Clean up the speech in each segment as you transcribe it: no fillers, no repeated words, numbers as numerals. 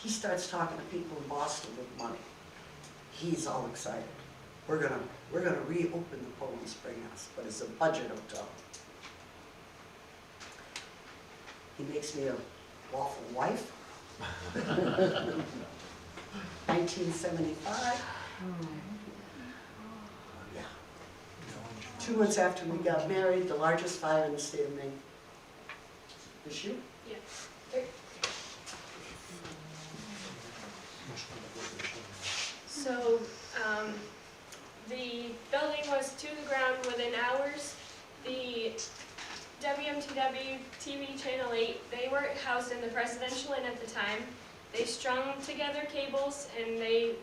he starts talking to people in Boston with money. He's all excited. We're gonna reopen the Poland Spring House, but it's a budget hotel. He makes me a waffle wife. 1975. Yeah. 2 months after we got married, the largest fire in the state of Maine. Is you? Yeah. So, the building was to the ground within hours. The WMTW TV Channel 8, they were housed in the Presidential Inn at the time. They strung together cables and they,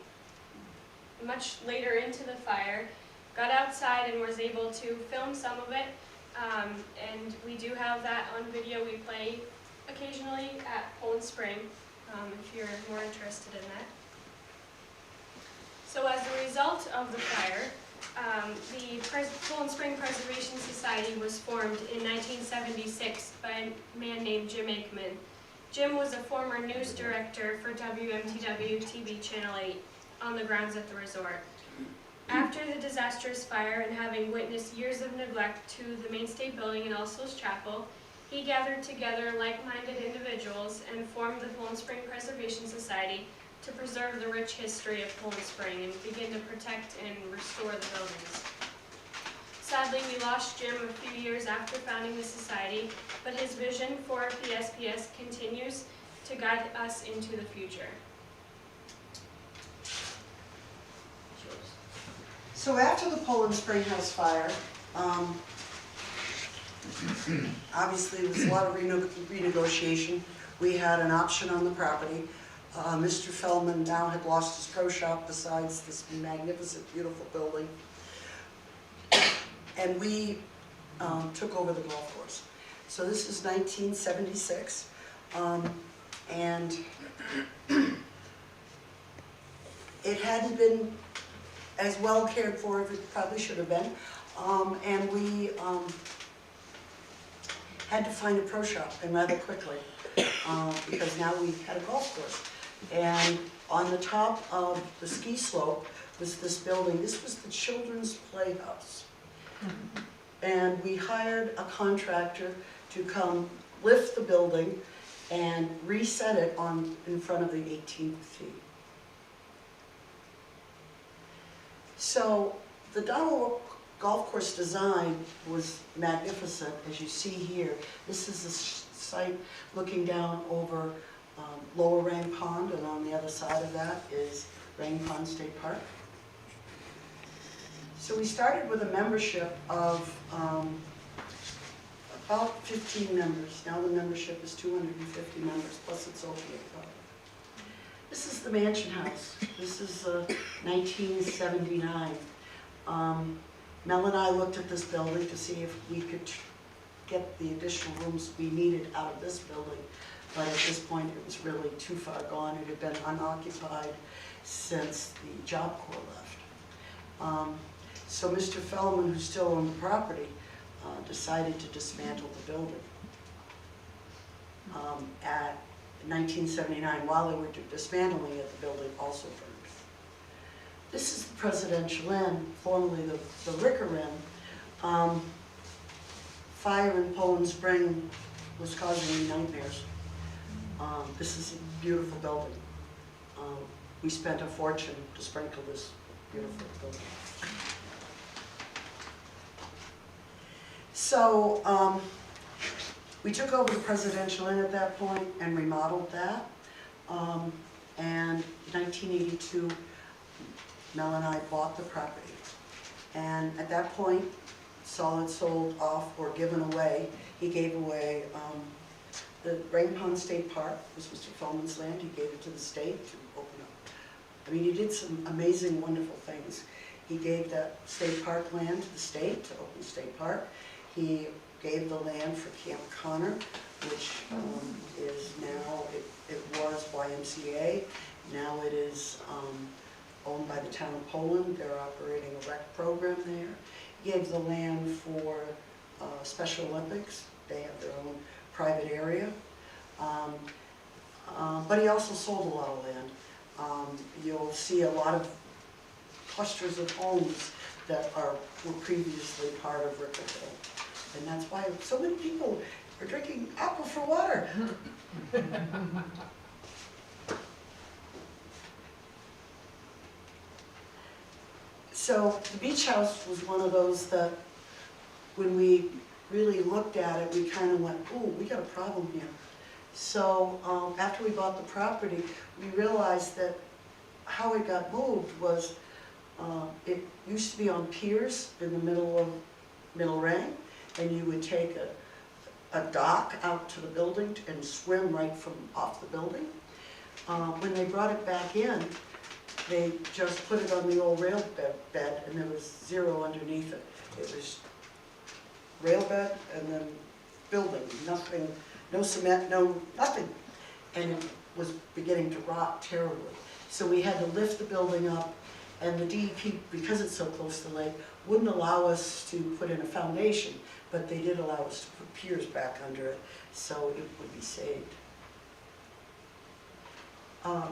much later into the fire, got outside and was able to film some of it. And we do have that on video. We play occasionally at Poland Spring, if you're more interested in that. So as a result of the fire, the Poland Spring Preservation Society was formed in 1976 by a man named Jim Aikman. Jim was a former news director for WMTW TV Channel 8 on the grounds at the resort. After the disastrous fire and having witnessed years of neglect to the main state building and All Souls Chapel, he gathered together like-minded individuals and formed the Poland Spring Preservation Society to preserve the rich history of Poland Spring and begin to protect and restore the buildings. Sadly, we lost Jim a few years after founding the society, but his vision for PSPS continues to guide us into the future. So after the Poland Spring House fire, obviously there was a lot of renegotiation. We had an option on the property. Mr. Feldman now had lost his pro shop besides this magnificent, beautiful building. And we took over the golf course. So this is 1976. And it hadn't been as well cared for as it probably should have been. And we had to find a pro shop, and rather quickly, because now we had a golf course. And on the top of the ski slope was this building. This was the children's playhouse. And we hired a contractor to come lift the building and reset it in front of the 18th tee. So the Donald Golf Course design was magnificent, as you see here. This is the site looking down over Lower Rain Pond, and on the other side of that is Rain Pond State Park. So we started with a membership of about 15 members. Now the membership is 250 members, plus it's opiate club. This is the Mansion House. This is 1979. Mel and I looked at this building to see if we could get the additional rooms we needed out of this building. But at this point, it was really too far gone. It had been unoccupied since the Job Corps left. So Mr. Feldman, who still owned the property, decided to dismantle the building. At 1979, while they were dismantling it, the building also burned. This is the Presidential Inn, formerly the Ricker Inn. Fire in Poland Spring was causing me nightmares. This is a beautiful building. We spent a fortune to sprinkle this beautiful building. So we took over the Presidential Inn at that point and remodeled that. And in 1982, Mel and I bought the property. And at that point, saw it sold off or given away. He gave away the Rain Pond State Park. This was Mr. Feldman's land. He gave it to the state to open up. I mean, he did some amazing, wonderful things. He gave that state park land to the state to open State Park. He gave the land for Camp Connor, which is now, it was YMCA. Now it is owned by the town of Poland. They're operating a rec program there. He gave the land for Special Olympics. They have their own private area. But he also sold a lot of land. You'll see a lot of clusters of homes that were previously part of Rickerville. And that's why so many people are drinking aquifer water. So the beach house was one of those that when we really looked at it, we kind of went, ooh, we got a problem here. So after we bought the property, we realized that how it got moved was, it used to be on piers in the middle of Middle Range, and you would take a dock out to the building and swim right from off the building. When they brought it back in, they just put it on the old rail bed and there was zero underneath it. It was rail bed and then building, nothing, no cement, no nothing. And it was beginning to rot terribly. So we had to lift the building up, and the DEP, because it's so close to the lake, wouldn't allow us to put in a foundation, but they did allow us to put piers back under it, so it would be saved.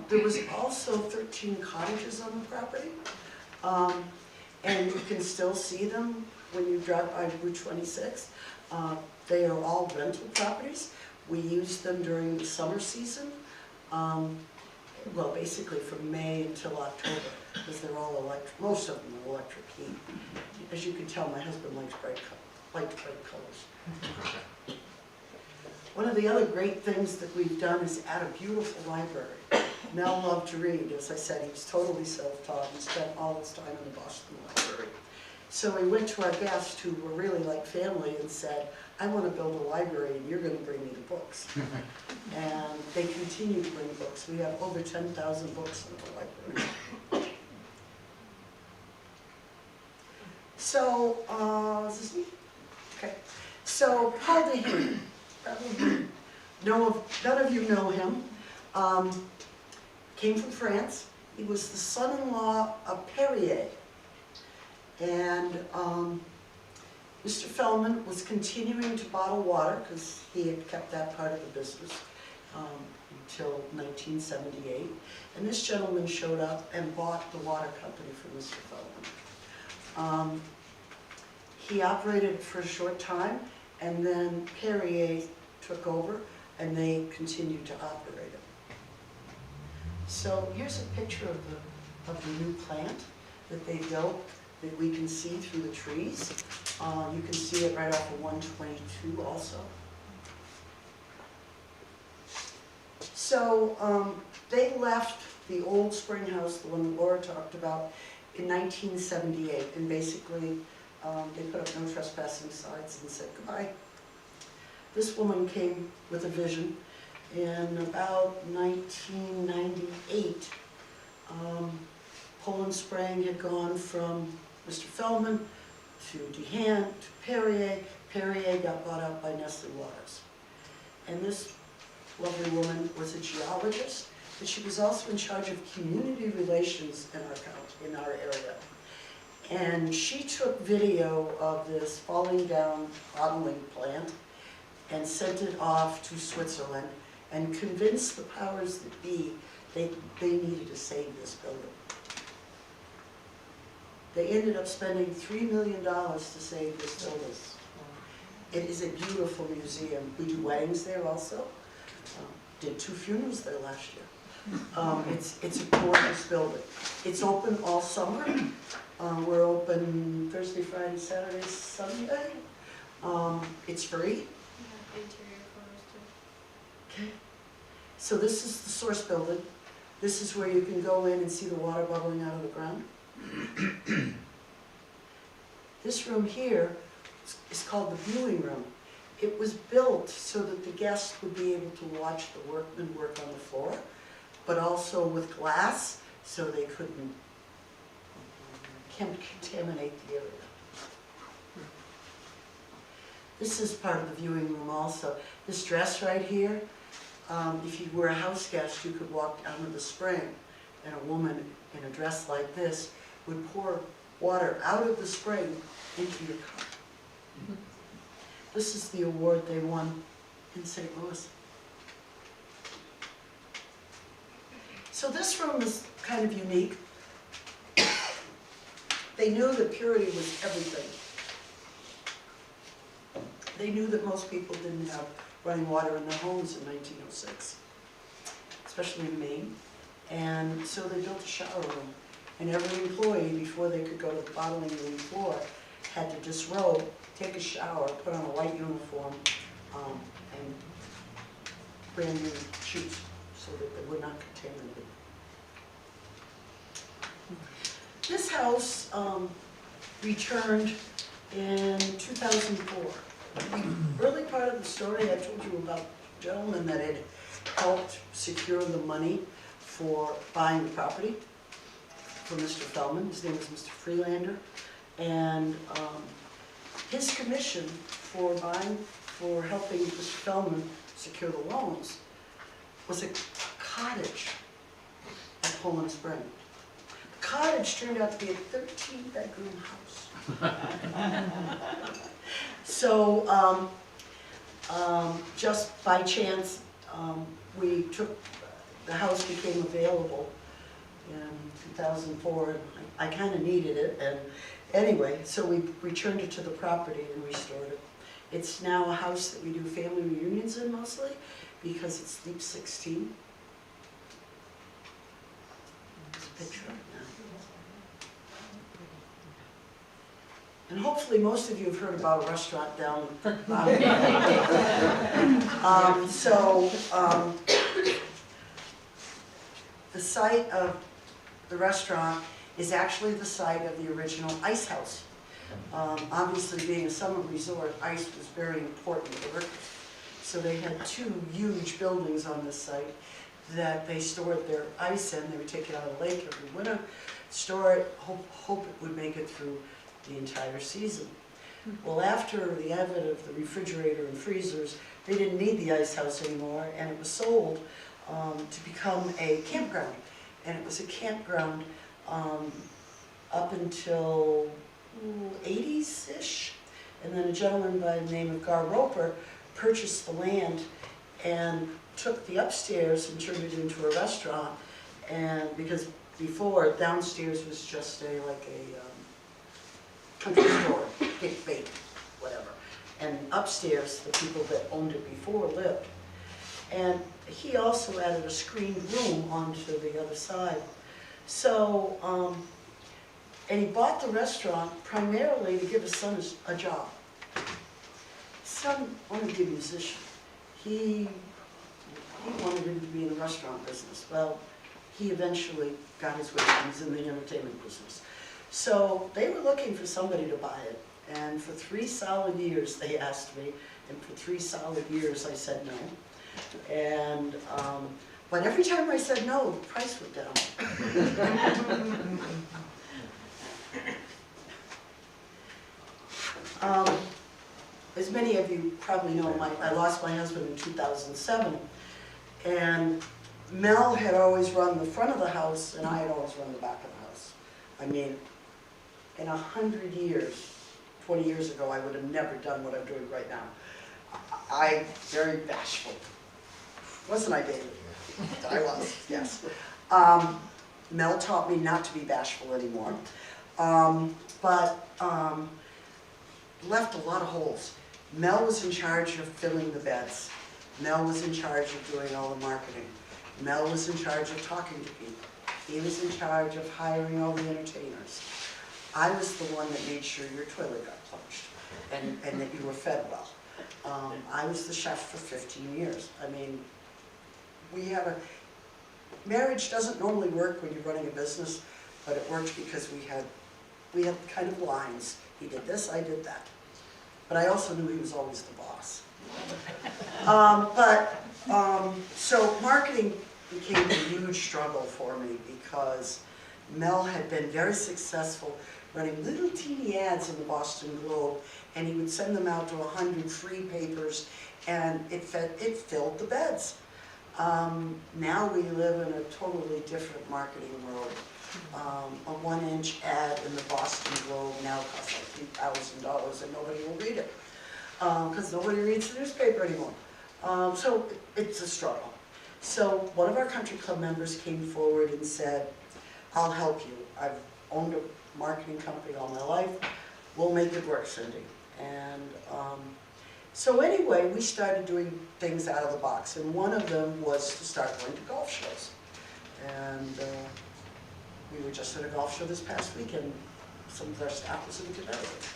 There was also 13 cottages on the property, and you can still see them when you drive by Route 26. They are all rental properties. We use them during the summer season, well, basically from May until October, because they're all electric, most of them are electric heat. As you can tell, my husband likes bright colors. One of the other great things that we've done is add a beautiful library. Mel loved to read. As I said, he was totally self-taught and spent all his time in the Boston Library. So we went to our guests who were really like family and said, I want to build a library and you're going to bring me the books. And they continue to bring books. We have over 10,000 books in the library. So, is this me? Okay. So, Paul Dehane, probably none of you know him. Came from France. He was the son-in-law of Perrier. And Mr. Fellman was continuing to bottle water because he had kept that part of the business until 1978. And this gentleman showed up and bought the water company from Mr. Fellman. He operated for a short time, and then Perrier took over, and they continued to operate it. So here's a picture of the new plant that they built that we can see through the trees. You can see it right off of 122 also. So they left the old spring house, the one that Laura talked about, in 1978, and basically they put up no trespassing signs and said goodbye. This woman came with a vision. In about 1998, Poland Spring had gone from Mr. Fellman to Dehane to Perrier. Perrier got bought out by Nestle Waters. And this lovely woman was a geologist, but she was also in charge of community relations in our county, in our area. And she took video of this falling down bottling plant and sent it off to Switzerland and convinced the powers that be they needed to save this building. They ended up spending $3 million to save this building. It is a beautiful museum. We do weddings there also. Did 2 funerals there last year. It's a gorgeous building. It's open all summer. We're open Thursday, Friday, Saturday, Sunday. It's free. Yeah, interior photos too. Okay. So this is the source building. This is where you can go in and see the water bubbling out of the ground. This room here is called the viewing room. It was built so that the guests would be able to watch the workmen work on the floor, but also with glass so they couldn't contaminate the area. This is part of the viewing room also. This dress right here, if you were a house guest, you could walk down to the spring, and a woman in a dress like this would pour water out of the spring into your cup. This is the award they won in St. Louis. So this room is kind of unique. They knew that purity was everything. They knew that most people didn't have running water in their homes in 1906, especially in Maine. And so they built a shower room. And every employee, before they could go to the bottling room floor, had to disrobe, take a shower, put on a white uniform, and brand new shoes so that they were not contaminated. This house returned in 2004. The early part of the story, I told you about a gentleman that had helped secure the money for buying the property for Mr. Feldman. His name was Mr. Freelander. And his commission for helping Mr. Feldman secure the loans was a cottage at Poland Spring. The cottage turned out to be a 13-bedroom house. So just by chance, the house became available in 2004, and I kind of needed it, and anyway, so we returned it to the property and restored it. It's now a house that we do family reunions in mostly, because it's Deep 16. There's a picture of it now. And hopefully most of you have heard about a restaurant down. The site of the restaurant is actually the site of the original ice house. Obviously, being a summer resort, ice was very important to the workers. So they had two huge buildings on this site that they stored their ice in. They would take it out of the lake every winter, store it, hope it would make it through the entire season. Well, after the advent of the refrigerator and freezers, they didn't need the ice house anymore, and it was sold to become a campground. And it was a campground up until 80s-ish. And then a gentleman by the name of Gar Roper purchased the land and took the upstairs and turned it into a restaurant. And because before, downstairs was just like a country store, get bait, whatever. And upstairs, the people that owned it before lived. And he also added a screened room onto the other side. So, and he bought the restaurant primarily to give his son a job. His son wanted to be a musician. He wanted him to be in the restaurant business. Well, he eventually got his way. He's in the entertainment business. So they were looking for somebody to buy it. And for 3 solid years they asked me, and for 3 solid years I said no. And but every time I said no, the price went down. As many of you probably know, I lost my husband in 2007, and Mel had always run the front of the house, and I had always run the back of the house. I mean, in 100 years, 20 years ago, I would have never done what I'm doing right now. I'm very bashful. Wasn't I, David? I was, yes. Mel taught me not to be bashful anymore, but left a lot of holes. Mel was in charge of filling the beds. Mel was in charge of doing all the marketing. Mel was in charge of talking to people. He was in charge of hiring all the entertainers. I was the one that made sure your toilet got flushed and that you were fed well. I was the chef for 15 years. I mean, marriage doesn't normally work when you're running a business, but it worked because we had kind of lines. He did this, I did that. But I also knew he was always the boss. So marketing became a huge struggle for me because Mel had been very successful running little teeny ads in the Boston Globe, and he would send them out to 100 free papers, and it filled the beds. Now we live in a totally different marketing world. A 1-inch ad in the Boston Globe now costs like $3,000 and nobody will read it because nobody reads the newspaper anymore. So it's a struggle. So one of our country club members came forward and said, I'll help you. I've owned a marketing company all my life. We'll make it work, Cindy. And so anyway, we started doing things out of the box. And one of them was to start going to golf shows. And we were just at a golf show this past weekend. Some of our staff was in Connecticut.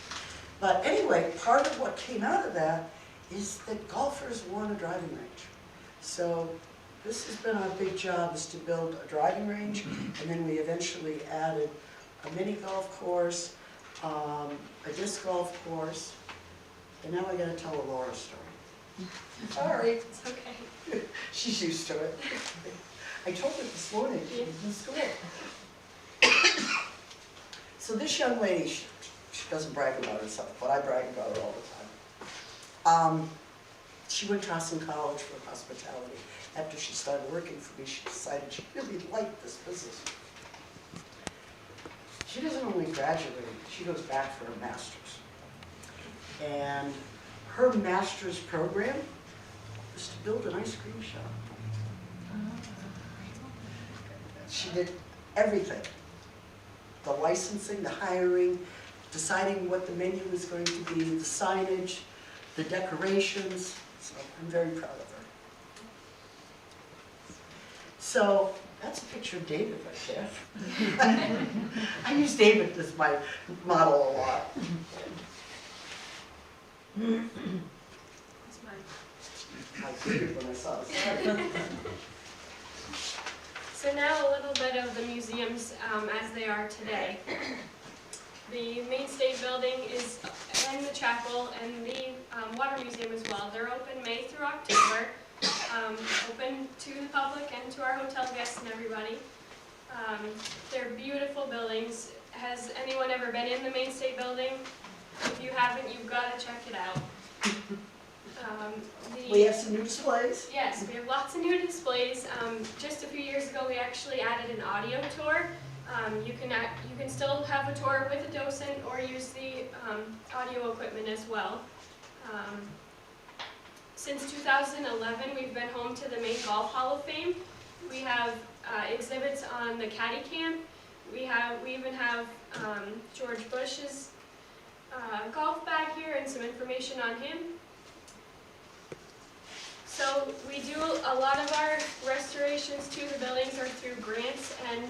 But anyway, part of what came out of that is that golfers want a driving range. So this has been our big job, is to build a driving range, and then we eventually added a mini golf course, a disc golf course, and now I gotta tell a Laura story. Sorry, It's okay. she's used to it. I told her this morning, she was in school. So this young lady, she doesn't brag about herself, but I brag about her all the time. She went to Austin College for hospitality. After she started working for me, she decided she really liked this business. She doesn't only graduate, she goes back for her master's. And her master's program was to build an ice cream shop. She did everything. The licensing, the hiring, deciding what the menu was going to be, the signage, the decorations. So I'm very proud of her. So that's a picture of David right there. I use David as my model a lot. That's mine. I figured when I saw this. So now a little bit of the museums as they are today. The main state building is, and the chapel, and the water museum as well. They're open May through October, open to the public and to our hotel guests and everybody. They're beautiful buildings. Has anyone ever been in the main state building? If you haven't, you've got to check it out. We have some new displays. Yes, we have lots of new displays. Just a few years ago, we actually added an audio tour. You can still have a tour with a docent or use the audio equipment as well. Since 2011, we've been home to the Maine Golf Hall of Fame. We have exhibits on the Caddy Camp. We even have George Bush's golf bag here and some information on him. So we do a lot of our restorations to the buildings are through grants and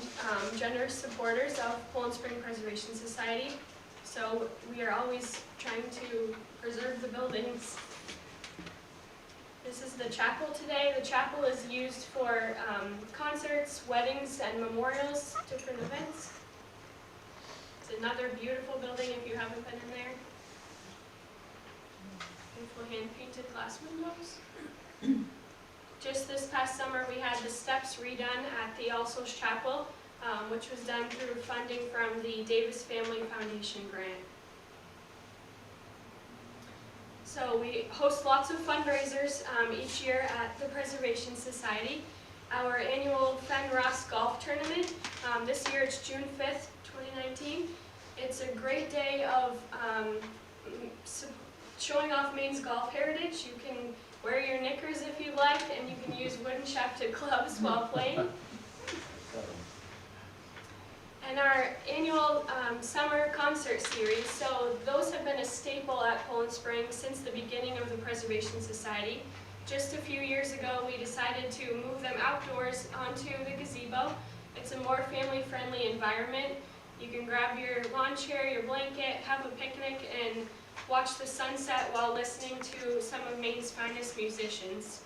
generous supporters of Poland Spring Preservation Society. So we are always trying to preserve the buildings. This is the chapel today. The chapel is used for concerts, weddings, and memorials, different events. It's another beautiful building if you haven't been in there. Beautiful hand-painted glass windows. Just this past summer, we had the steps redone at the All Souls Chapel, which was done through funding from the Davis Family Foundation grant. So we host lots of fundraisers each year at the Preservation Society. Our annual Fen Ross Golf Tournament, this year it's June 5th, 2019. It's a great day of showing off Maine's golf heritage. You can wear your knickers if you like, and you can use wooden shafted clubs while playing. And our annual summer concert series, so those have been a staple at Poland Springs since the beginning of the Preservation Society. Just a few years ago, we decided to move them outdoors onto the gazebo. It's a more family-friendly environment. You can grab your lawn chair, your blanket, have a picnic, and watch the sunset while listening to some of Maine's finest musicians.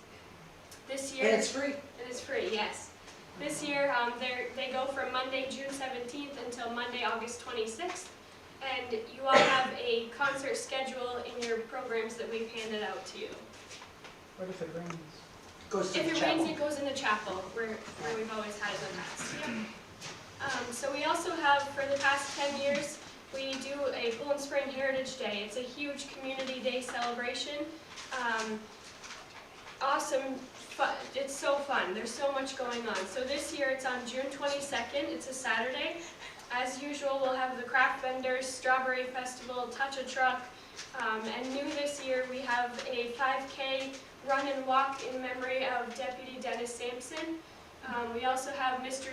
This year, And it's free. it is free, yes. This year, they go from Monday, June 17th until Monday, August 26th. And you all have a concert schedule in your programs that we've handed out to you. What if it rains? Goes to If the it chapel. rains, it goes in the chapel, where we've always had it in the past. Yep. So we also have, for the past 10 years, we do a Poland Spring Heritage Day. It's a huge community day celebration. Awesome, fun. It's so fun. There's so much going on. So this year it's on June 22nd. It's a Saturday. As usual, we'll have the craft vendors, Strawberry Festival, Touch a Truck, and new this year we have a 5K run and walk in memory of Deputy Dennis Sampson. We also have Mr.